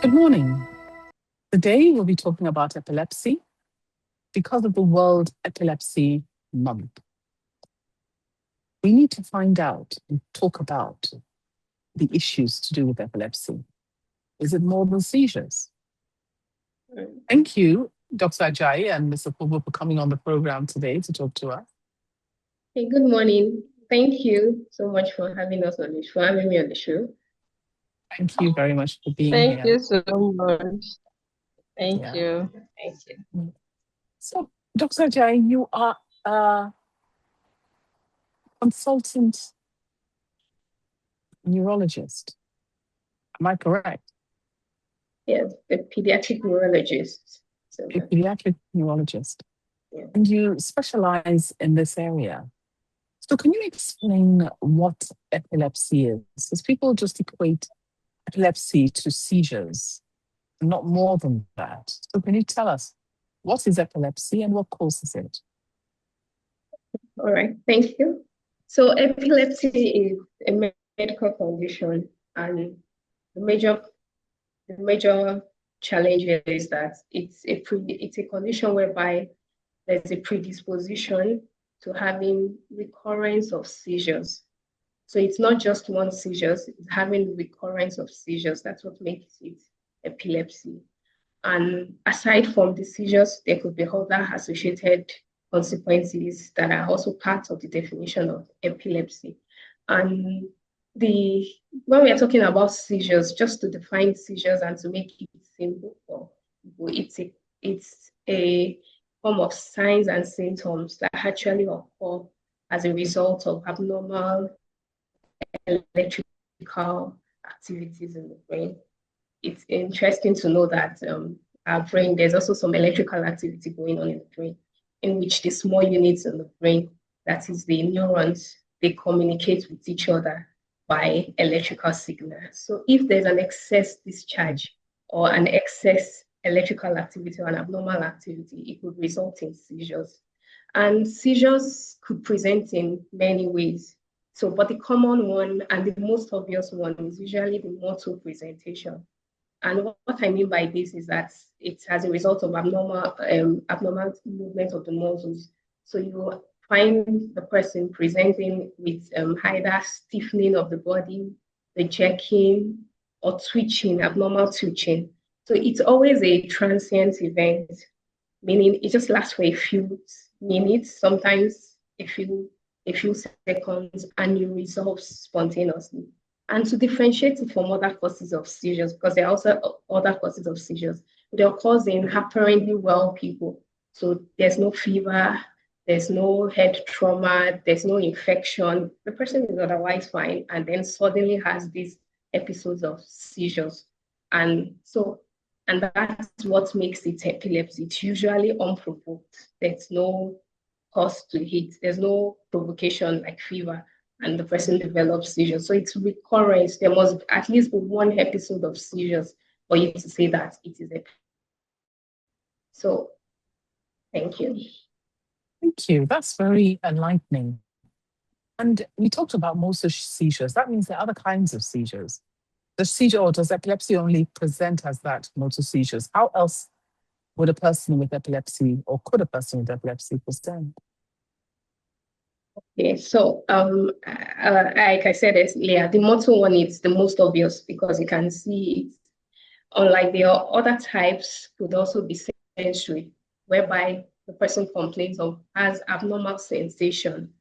Good morning. Today we'll be talking about epilepsy because of the World Epilepsy Month. We need to find out and talk about the issues to do with epilepsy. Is it more than seizures? Thank you, Dr. Ajayi and Mr. Pobo, for coming on the program today to talk to us. Hey, good morning. Thank you so much for having me on the show. Thank you very much for being here. Thank you so much. Thank you. Thank you. So, Dr. Ajayi, you are a consultant neurologist. Am I correct? Yes, a pediatric neurologist. A pediatric neurologist. Yeah. And you specialize in this area. So can you explain what epilepsy is? Because people just equate epilepsy to seizures, not more than that. So can you tell us what is epilepsy and what causes it? All right, thank you. So epilepsy is a medical condition, and the major challenge is that it's a condition whereby there's a predisposition to having recurrence of seizures. So it's not just one seizure, it's having recurrence of seizures. That's what makes it epilepsy. And aside from the seizures, there could be other associated consequences that are also part of the definition of epilepsy. And when we are talking about seizures, just to define seizures and to make it simple for people, it's a form of signs and symptoms that actually occur as a result of abnormal electrical activities in the brain. It's interesting to know that our brain, there's also some electrical activity going on in the brain, in which the small units in the brain, that is the neurons, they communicate with each other by electrical signals. So if there's an excess discharge or an excess electrical activity or an abnormal activity, it could result in seizures. And seizures could present in many ways. So, but the common one and the most obvious one is usually the motor presentation. And what I mean by this is that it's as a result of abnormal movement of the muscles. So you find the person presenting with either stiffening of the body, the jerking, or twitching, abnormal twitching. So it's always a transient event, meaning it just lasts for a few minutes, sometimes a few seconds, and you resolve spontaneously. And to differentiate it from other causes of seizures, because there are also other causes of seizures, they occur in apparently well people. So there's no fever, there's no head trauma, there's no infection. The person is otherwise fine, and then suddenly has these episodes of seizures. And that's what makes it epilepsy. It's usually unprovoked. There's no cause to it. There's no provocation like fever, and the person develops seizures. So it's recurrence. There must at least be one episode of seizures for you to say that it is epilepsy. So, thank you. Thank you. That's very enlightening. And we talked about motor seizures. That means there are other kinds of seizures. Does seizure or does epilepsy only present as that, motor seizures? How else would a person with epilepsy or could a person with epilepsy present? Okay, so like I said earlier, the motor one is the most obvious because you can see it. Unlike the other types, could also be sensory, whereby the person complains of has abnormal sensation.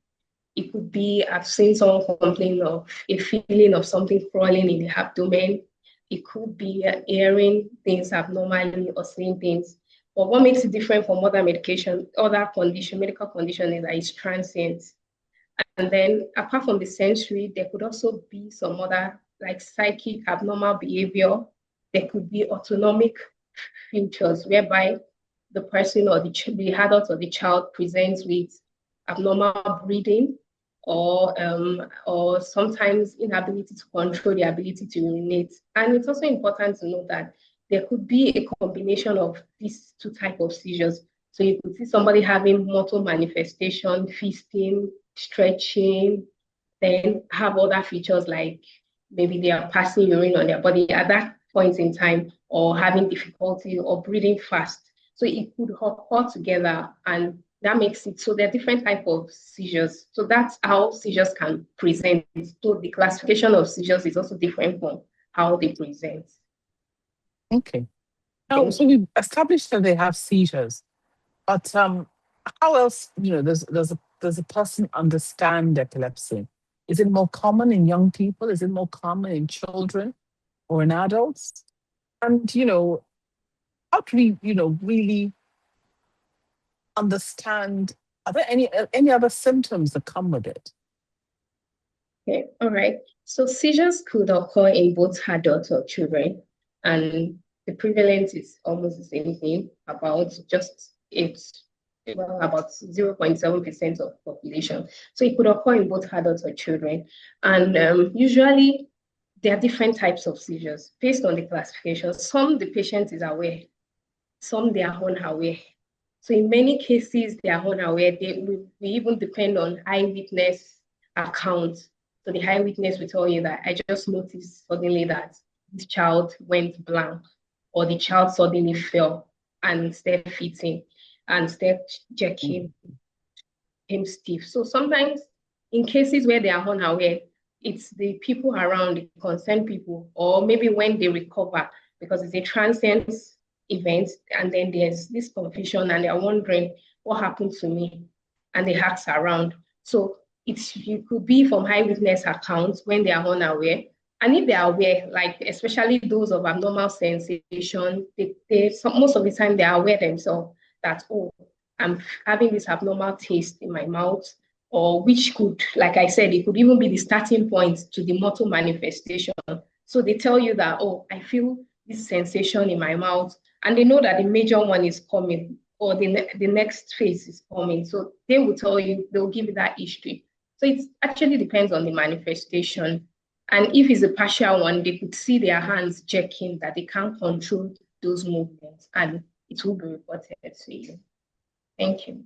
It could be, I've seen someone complain of a feeling of something crawling in the abdomen. It could be hearing things abnormally or seeing things. But what makes it different from other medical condition is that it's transient. And then apart from the sensory, there could also be some other like psychic abnormal behavior. There could be autonomic features whereby the person or the adult or the child presents with abnormal breathing or sometimes inability to control the ability to urinate. And it's also important to know that there could be a combination of these two types of seizures. So you could see somebody having motor manifestation, feasting, stretching, then have other features like maybe they are passing urine on their body at that point in time, or having difficulty or breathing fast. So it could occur together, and that makes it so there are different types of seizures. So that's how seizures can present. So the classification of seizures is also different from how they present. Okay. Now, so we've established that they have seizures, but how else, does a person understand epilepsy? Is it more common in young people? Is it more common in children or in adults? And, how do we, really understand, are there any other symptoms that come with it? Okay, all right. So seizures could occur in both adults or children, and the prevalence is almost the same thing, about 0.7% of population. So it could occur in both adults or children. And usually there are different types of seizures based on the classification. Some the patient is aware, some they are unaware. So in many cases, they are unaware. We even depend on eyewitness accounts. So the eyewitness will tell you that I just noticed suddenly that this child went blank, or the child suddenly fell and started fitting and started jerking him stiff. So sometimes in cases where they are unaware, it's the people around, the concerned people, or maybe when they recover, because it's a transient event, and then there's this confusion and they're wondering what happened to me, and they ask around. So it could be from eyewitness accounts when they are unaware. And if they are aware, like especially those of abnormal sensation, most of the time they are aware themselves that, oh, I'm having this abnormal taste in my mouth, or which could, like I said, it could even be the starting point to the motor manifestation. So they tell you that, oh, I feel this sensation in my mouth, and they know that the major one is coming, or the next phase is coming. So they will tell you, they'll give you that history. So it actually depends on the manifestation. And if it's a partial one, they could see their hands jerking, that they can't control those movements, and it will be reported to you. Thank you.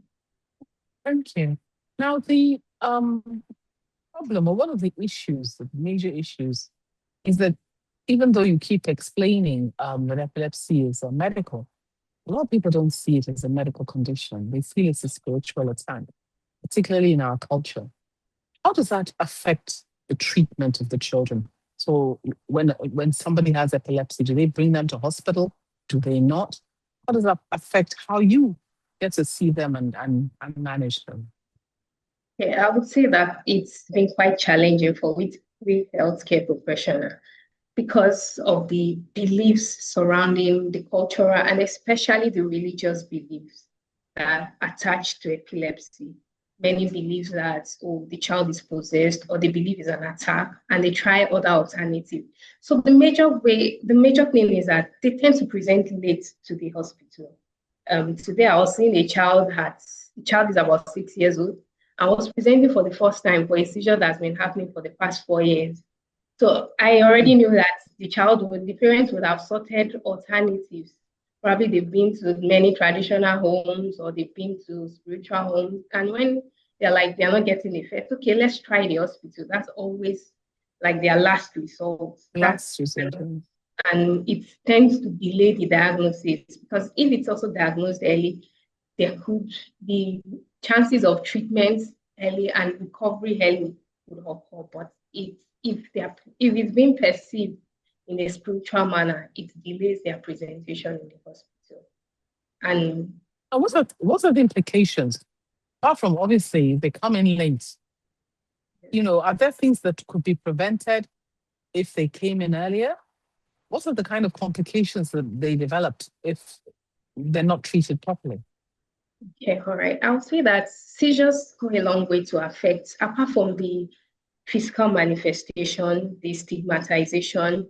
Thank you. Now, the problem, or one of the issues, the major issues, is that even though you keep explaining that epilepsy is medical, a lot of people don't see it as a medical condition. They feel it's a spiritual attack, particularly in our culture. How does that affect the treatment of the children? So when somebody has epilepsy, do they bring them to hospital? Do they not? How does that affect how you get to see them and manage them? Yeah, I would say that it's been quite challenging for we healthcare professionals, because of the beliefs surrounding the cultural and especially the religious beliefs that are attached to epilepsy. Many believe that, oh, the child is possessed, or they believe it's an attack, and they try other alternatives. So the major thing is that they tend to present late to the hospital. Today I was seeing the child is about 6 years old. I was presenting for the first time for a seizure that's been happening for the past 4 years. So I already knew that the parents would have sorted alternatives. Probably they've been to many traditional homes, or they've been to spiritual homes. And when they're not getting effect, okay, let's try the hospital. That's always like their last resort. And it tends to delay the diagnosis, because if it's also diagnosed early, there could be chances of treatment early and recovery early would occur. But if it's being perceived in a spiritual manner, it delays their presentation in the hospital. And what are the implications? Apart from obviously they come in late, are there things that could be prevented if they came in earlier? What are the kind of complications that they developed if they're not treated properly? Okay, all right. I would say that seizures go a long way to affect, apart from the physical manifestation, the stigmatization,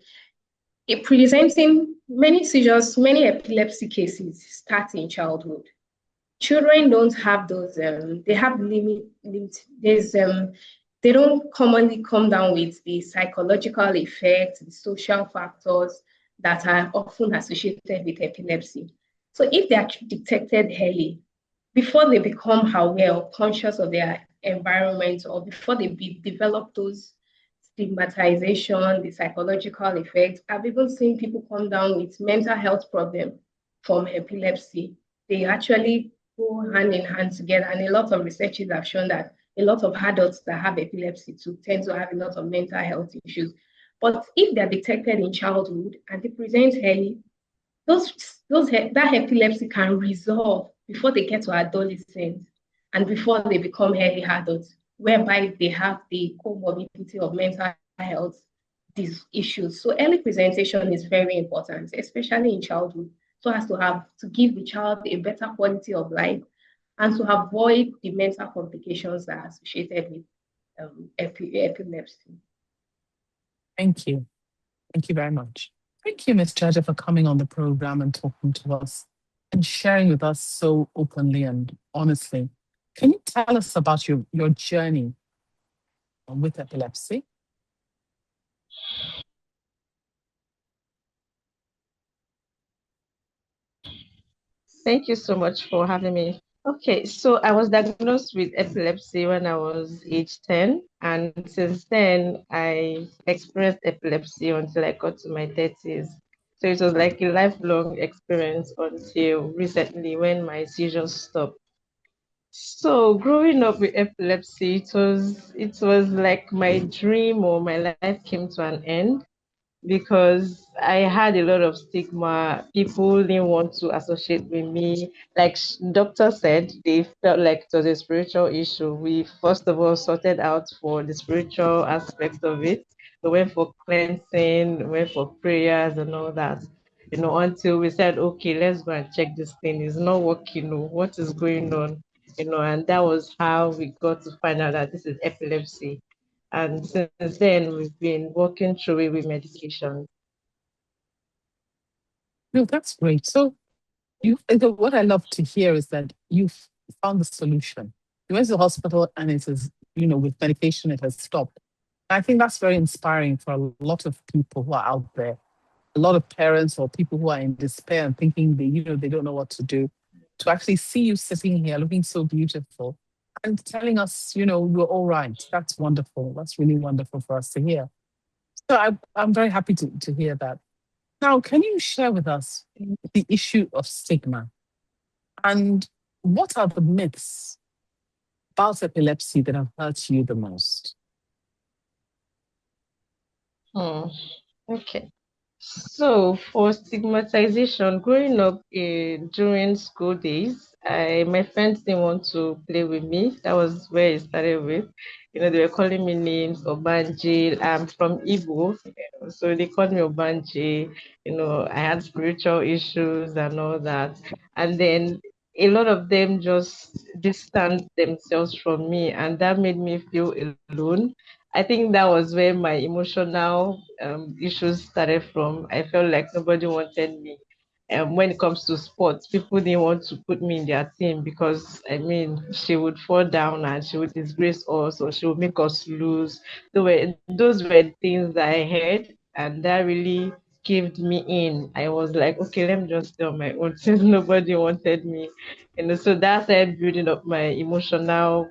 presenting many seizures, many epilepsy cases start in childhood. Children don't have those, they have they don't commonly come down with the psychological effects, the social factors that are often associated with epilepsy. So if they are detected early, before they become aware or conscious of their environment, or before they develop those stigmatization, the psychological effects. I've even seen people come down with mental health problem from epilepsy. They actually go hand in hand together, and a lot of researches have shown that a lot of adults that have epilepsy too tend to have a lot of mental health issues. But if they're detected in childhood and they present early, that epilepsy can resolve before they get to adolescence and before they become early adults, whereby they have the comorbidity of mental health these issues. So early presentation is very important, especially in childhood, so as to give the child a better quality of life and to avoid the mental complications that are associated with epilepsy. Thank you. Thank you very much. Thank you, Ms. Jaja, for coming on the program and talking to us and sharing with us so openly and honestly. Can you tell us about your journey with epilepsy? Thank you so much for having me. Okay, so I was diagnosed with epilepsy when I was age 10, and since then I experienced epilepsy until I got to my 30s. So it was like a lifelong experience until recently when my seizures stopped. So growing up with epilepsy, it was like my dream or my life came to an end because I had a lot of stigma. People didn't want to associate with me. Like doctor said, they felt like it was a spiritual issue. We first of all sorted out for the spiritual aspect of it. We went for cleansing, we went for prayers and all that. Until we said, okay, let's go and check this thing. It's not working. What is going on? And that was how we got to find out that this is epilepsy. And since then, we've been working through it with medication. No, that's great. So what I love to hear is that you've found the solution. You went to the hospital and it is, with medication, it has stopped. I think that's very inspiring for a lot of people who are out there, a lot of parents or people who are in despair and thinking they don't know what to do, to actually see you sitting here looking so beautiful and telling us, you're all right. That's wonderful. That's really wonderful for us to hear. So I'm very happy to hear that. Now, can you share with us the issue of stigma and what are the myths about epilepsy that have hurt you the most? Okay. So for stigmatization, growing up during school days, my friends didn't want to play with me. That was where it started with. They were calling me names, Obanji. I'm from Igbo, so they called me Obanji. I had spiritual issues and all that. And then a lot of them just distanced themselves from me, and that made me feel alone. I think that was where my emotional issues started from. I felt like nobody wanted me. When it comes to sports, people didn't want to put me in their team because, I mean, she would fall down and she would disgrace us or she would make us lose. Those were things that I heard, and that really caved me in. I was like, okay, let me just stay on my own since nobody wanted me. So that started building up my emotional,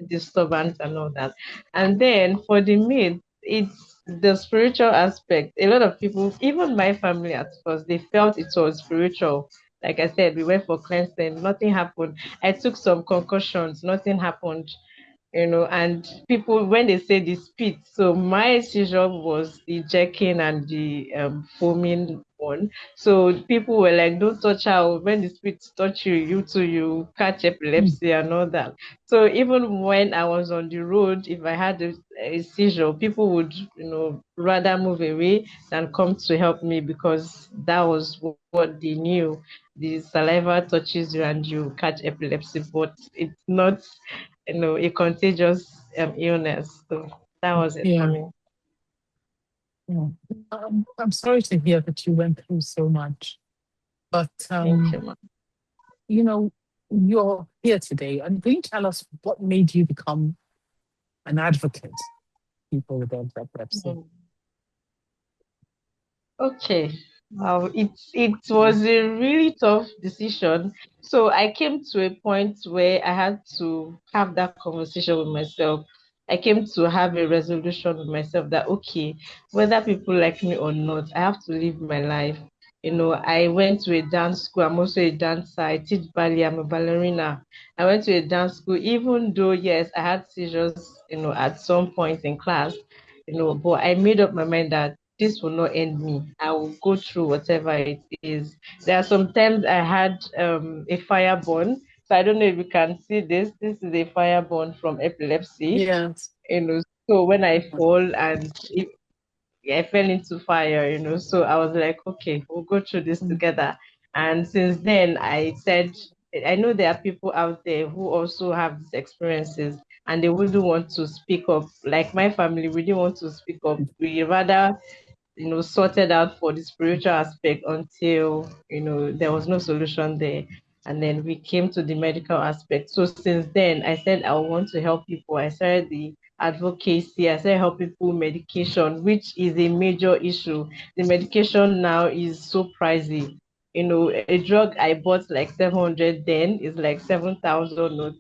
disturbance and all that. And then for the myth, it's the spiritual aspect. A lot of people, even my family at first, they felt it was spiritual. Like I said, we went for cleansing, nothing happened. I took some concussions, nothing happened. And people, when they say the spit, so my seizure was the jerking and the foaming one. So people were like, don't touch her. When the spit touch you, you too, you catch epilepsy and all that. So even when I was on the road, if I had a seizure, people would, rather move away than come to help me because that was what they knew. The saliva touches you and you catch epilepsy, but it's not, a contagious illness. So that was it for Yeah. me. Yeah. I'm sorry to hear that you went through so much, but Thank you, ma'am. you're here today, and can you tell us what made you become an advocate for people with epilepsy? Okay. It was a really tough decision. So I came to a point where I had to have that conversation with myself. I came to have a resolution with myself that, okay, whether people like me or not, I have to live my life. I went to a dance school. I'm also a dancer. I teach ballet. I'm a ballerina. I went to a dance school, even though, yes, I had seizures, at some point in class, but I made up my mind that this will not end me. I will go through whatever it is. There are some times I had a fire burn. So I don't know if you can see this. This is a fire burn from epilepsy. Yes. So when I fall and I fell into fire, so I was like, okay, we'll go through this together. And since then, I said, I know there are people out there who also have these experiences and they wouldn't want to speak up. Like my family, we didn't want to speak up. We rather sorted out for the spiritual aspect until, there was no solution there. And then we came to the medical aspect. So since then, I said I want to help people. I started the advocacy. I started helping people with medication, which is a major issue. The medication now is so pricey. A drug I bought like 700 then is like 7,000,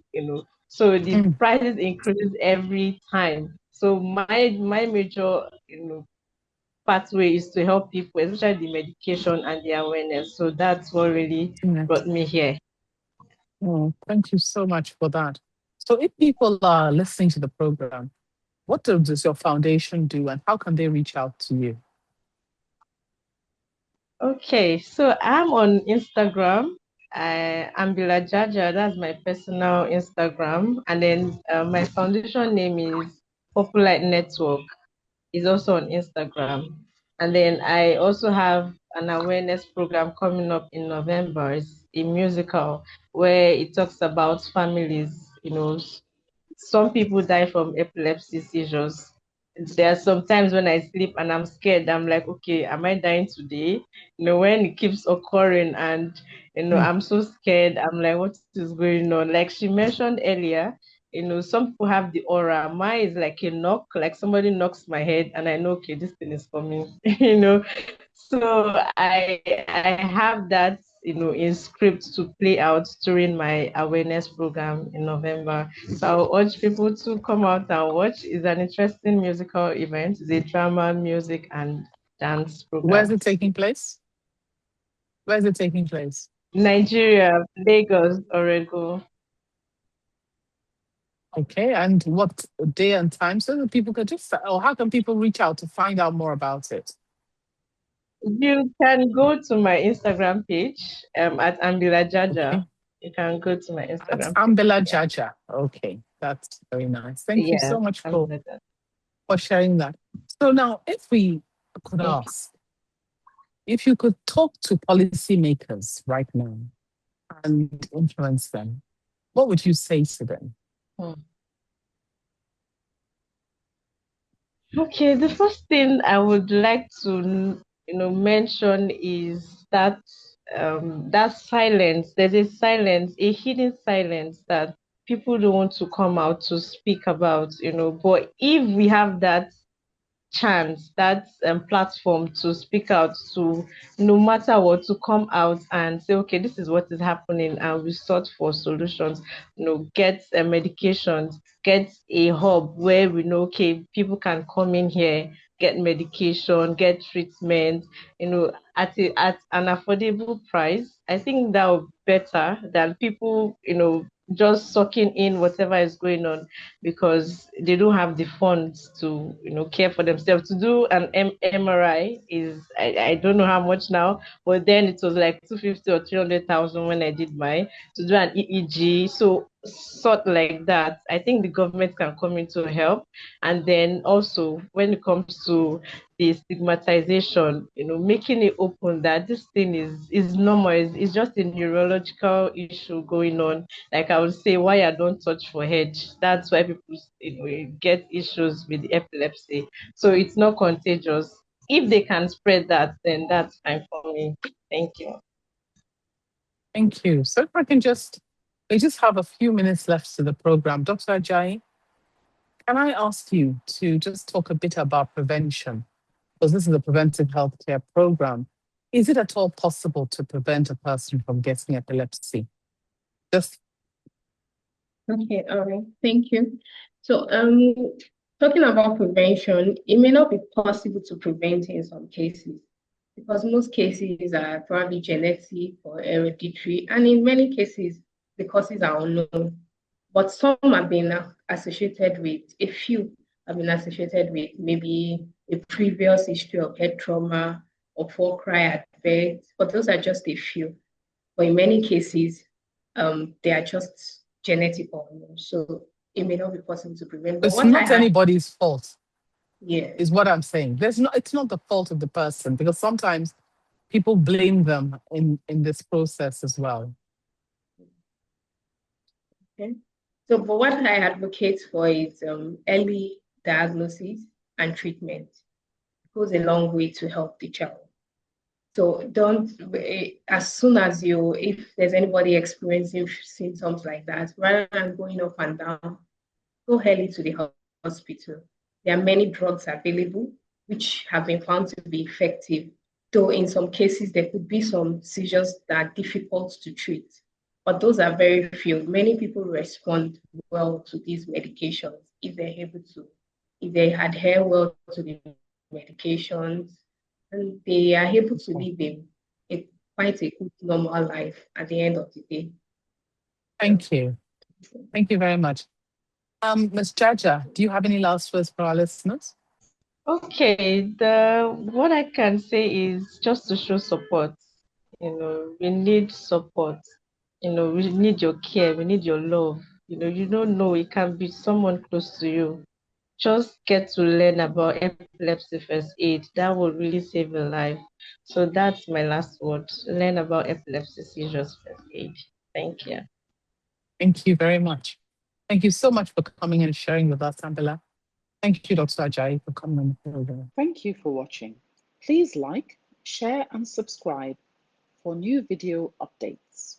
So the prices increase every time. So my major, pathway is to help people, especially the medication and the awareness. So that's what really brought me here. Oh, thank you so much for that. So if people are listening to the program, what does your foundation do and how can they reach out to you? Okay, so I'm on Instagram. Ambila Jaja, that's my personal Instagram. And then my foundation name is Popular Network. Is also on Instagram. And then I also have an awareness program coming up in November. It's a musical where it talks about families. Some people die from epilepsy seizures. There are some times when I sleep and I'm scared. I'm like, okay, am I dying today? When it keeps occurring and I'm so scared. I'm like, what is going on? Like she mentioned earlier, some people have the aura. Mine is like a knock, like somebody knocks my head, and I know, okay, this thing is coming. So I have that, in script to play out during my awareness program in November. So I'll urge people to come out and watch. It's an interesting musical event. It's a drama, music, and dance Where is program. it taking place? Where is it taking place? Nigeria, Lagos, Oregon. Okay, and what day and time so that people can or how can people reach out to find out more about it? You can go to my Instagram page at Ambila Jaja. Okay. You can go to my That's Instagram page. Ambila Yeah. Jaja. Okay, that's very nice. Thank you Yeah, so much Ambila Jaja. for sharing that. So now, if we could ask, if you could talk to policymakers right now and influence them, what would you say to them? Okay, the first thing I would like to mention is that silence. There's a silence, a hidden silence that people don't want to come out to speak about. But if we have that chance, that platform to speak out, to no matter what, to come out and say, okay, this is what is happening, and we sought for solutions. Get medications, get a hub where we know, okay, people can come in here, get medication, get treatment, at an affordable price. I think that would be better than people, just sucking in whatever is going on because they don't have the funds to care for themselves. To do an MRI is I don't know how much now, but then it was like 250 or 300,000 when I did mine. To do an EEG, so sort like that, I think the government can come in to help. And then also when it comes to the stigmatization, making it open that this thing is normal, it's just a neurological issue going on. Like I would say, why I don't touch for head. That's why people get issues with epilepsy. So it's not contagious. If they can spread that, then that's fine for me. Thank you. Thank you. So if we just have a few minutes left to the program. Dr. Ajayi, can I ask you to just talk a bit about prevention? Because this is a preventive healthcare program. Is it at all possible to prevent a person from getting epilepsy? Just Okay, all right, thank you. So, talking about prevention, it may not be possible to prevent in some cases because most cases are probably genetic or hereditary, and in many cases, the causes are unknown. But some have been associated with, a few have been associated with maybe a previous history of head trauma or forecry at birth, but those are just a few. But in many cases, they are just genetic or unknown. So it may not be possible to prevent. But It's what I not had, anybody's fault, yeah, is what I'm saying. It's not the fault of the person, because sometimes people blame them in this process as well. okay. So, but what I advocate for is early diagnosis and treatment. It goes a long way to help the child. So don't, as soon as if there's anybody experiencing symptoms like that, rather than going up and down, go early to the hospital. There are many drugs available which have been found to be effective, though in some cases there could be some seizures that are difficult to treat, but those are very few. Many people respond well to these medications if they're able to, if they adhere well to the medications, and they are able to live quite a good normal life at the end of the day. Thank you. Thank you very much. Ms. Jaja, do you have any last words for our listeners? Okay, what I can say is just to show support. We need support. We need your care, we need your love. You don't know, it can be someone close to you. Just get to learn about epilepsy first aid. That will really save your life. So that's my last word. Learn about epilepsy seizures first aid. Thank you. Thank you very much. Thank you so much for coming and sharing with us, Ambila. Thank you, Dr. Ajayi, for coming on the program. Thank you for watching. Please like, share, and subscribe for new video updates.